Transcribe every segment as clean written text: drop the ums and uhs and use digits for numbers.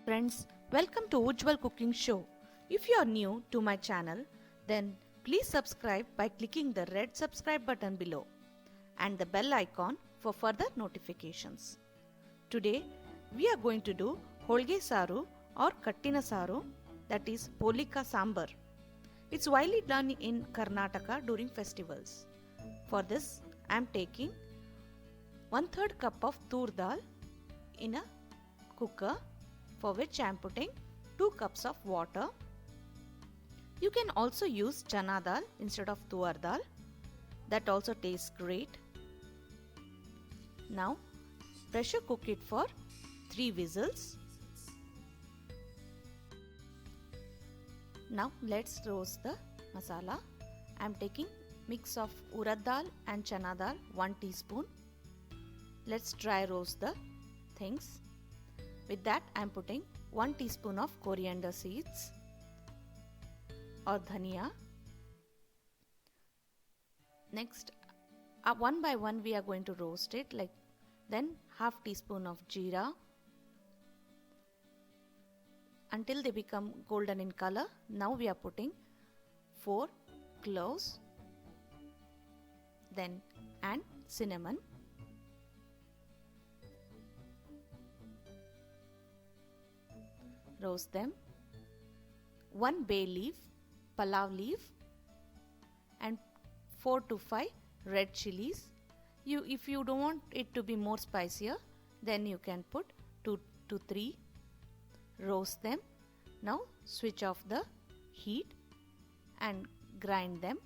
Friends, welcome to Ujval cooking show. If you are new to my channel, then please subscribe by clicking the red subscribe button below and the bell icon for further notifications. Today we are going to do Holigesaaru or Kattinasaaru, that is Polika Sambar. It's widely done in Karnataka during festivals. For this I am taking 1/3 cup of tur dal in a cooker, for which I am putting 2 cups of water. You can also use chana dal instead of tuar dal. That also tastes great. Now pressure cook it for 3 whistles. Now let's roast the masala. I am taking mix of urad dal and chana dal 1 teaspoon. Let's dry roast the things. With that I am putting 1 teaspoon of coriander seeds or dhania. Next one by one we are going to roast it, like then half teaspoon of jeera until they become golden in color. Now we are putting 4 cloves, then and cinnamon. Roast them. 1 bay leaf, palav leaf, and 4 to 5 red chilies. If you don't want it to be more spicier, then you can put 2 to 3. Roast them. Now switch off the heat and grind them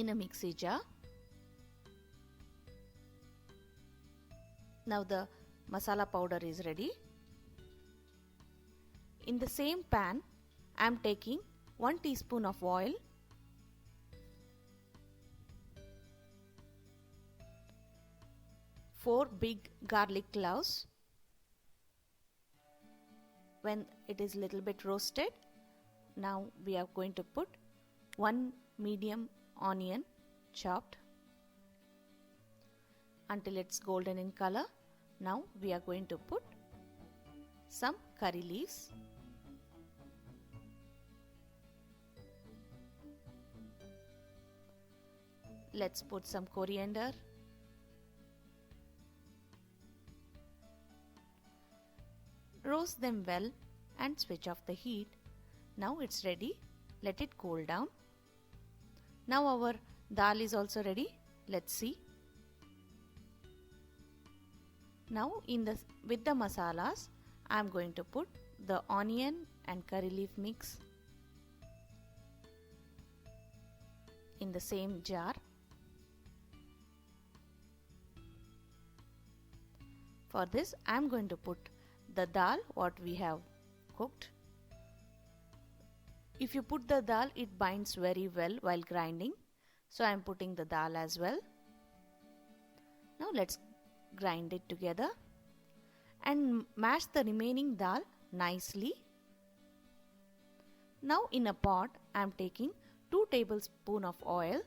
in a mixie jar. Now the masala powder is ready. In the same pan I am taking 1 teaspoon of oil, four big garlic cloves. When it is little bit roasted, now we are going to put 1 medium onion chopped until it's golden in color. Now we are going to put some curry leaves. Let's put some coriander. Roast them well and switch off the heat. Now it's ready. Let it cool down. Now our dal is also ready. Let's see. Now with the masalas, I am going to put the onion and curry leaf mix in the same jar. For this I am going to put the dal what we have cooked. If you put the dal, it binds very well while grinding, so I am putting the dal as well. Now let's grind it together and mash the remaining dal nicely. Now in a pot I am taking 2 tablespoons of oil,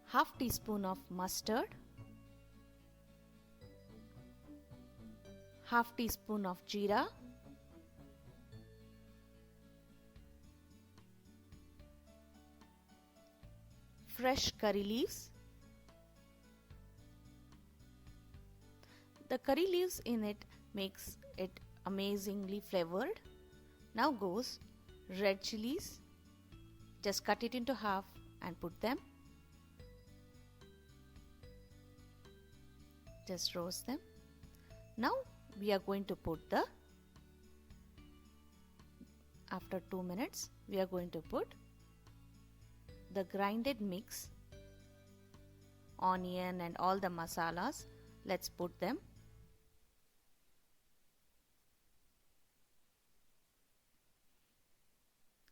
half teaspoon of mustard, half teaspoon of jeera, fresh curry leaves. The curry leaves in it makes it amazingly flavored. Now goes red chilies. Just cut it into half and put them. Just roast them. Now we are going to put after 2 minutes we are going to put the grinded mix, onion and all the masalas. Let's put them.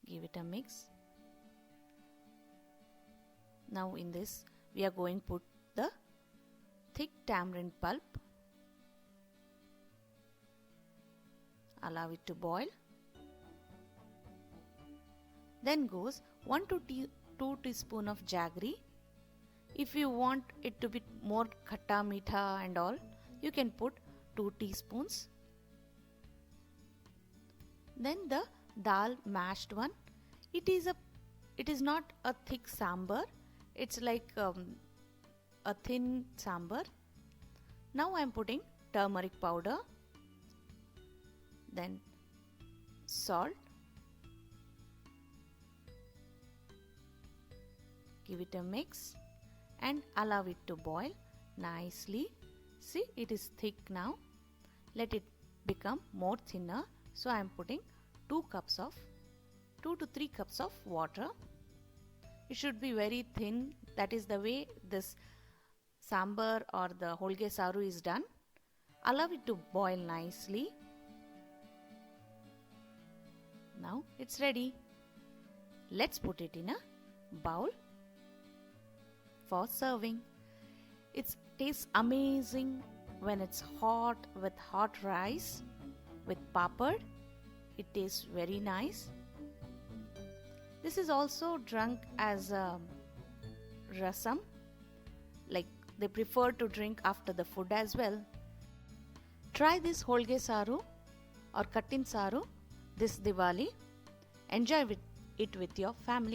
Give it a mix. Now in this we are going to put the thick tamarind pulp. Allow it to boil. Then goes 1 to 2 teaspoon of jaggery. If you want it to be more khatta meetha and all, you can put 2 teaspoons. Then the dal mashed one. It is not a thick sambar. It's like a thin sambar. Now I am putting turmeric powder, then salt, give it a mix and allow it to boil nicely. See, it is thick now. Let it become more thinner. So I am putting 2 to 3 cups of water. It should be very thin. That is the way this sambar or the Holigesaaru is done. Allow it to boil nicely. Now it's ready. Let's put it in a bowl for serving. It tastes amazing when it's hot with hot rice with papad. It tastes very nice. This is also drunk as a rasam, like they prefer to drink after the food as well. Try this Holigesaaru or Kattinasaaru this Diwali. Enjoy it with your family.